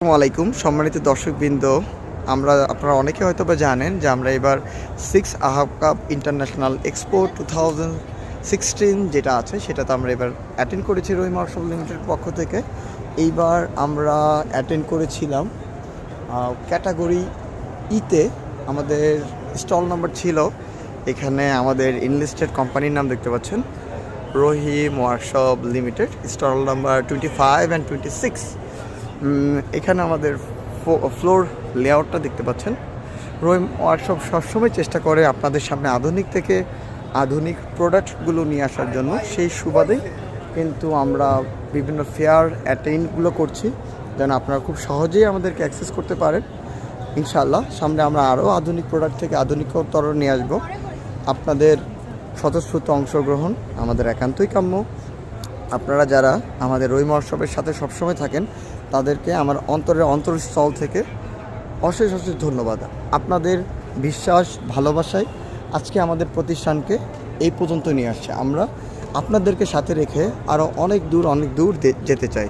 আসসালামু আলাইকুম সম্মানিত দর্শকবৃন্দ। আপনারা অনেকে হয়তো বা জানেন যে আমরা এবার 6 আহাব কাপ ইন্টারন্যাশনাল এক্সপো 2016 যেটা আছে সেটাতে আমরা এবার অ্যাটেন্ড করেছি রহিম ওয়ার্কশপ লিমিটেড পক্ষ থেকে। এইবার আমরা অ্যাটেন্ড করেছিলাম ক্যাটাগরি ইতে। আমাদের স্টল নাম্বার ছিল, এখানে আমাদের ইনলিস্টেড কোম্পানির নাম দেখতে পাচ্ছেন, Rahim workshop limited, stall number 25 and 26। এখানে আমাদের ফ্লোর লেআউটটা দেখতে পাচ্ছেন। রহিম ওয়ার্কশপ সবসময় চেষ্টা করে আপনাদের সামনে আধুনিক থেকে আধুনিক প্রোডাক্টগুলো নিয়ে আসার জন্য। সেই সুবাদেই কিন্তু আমরা বিভিন্ন ফেয়ার অ্যাটেন্ডগুলো করছি যেন আপনারা খুব সহজেই আমাদেরকে অ্যাক্সেস করতে পারেন। ইনশাআল্লাহ সামনে আমরা আরও আধুনিক প্রোডাক্ট থেকে আধুনিকতর নিয়ে আসবো। আপনাদের স্বতঃস্ফূর্ত অংশগ্রহণ আমাদের একান্তই কাম্য। আপনারা যারা আমাদের রহিম ওয়ার্কশপের সাথে সবসময় থাকেন তাদেরকে আমার অন্তরস্থল থেকে অশেষ ধন্যবাদ। আপনাদের বিশ্বাস ভালোবাসায় আজকে আমাদের প্রতিষ্ঠানকে এই পর্যন্ত নিয়ে আসছে। আমরা আপনাদেরকে সাথে রেখে আরও অনেক দূর যেতে চাই।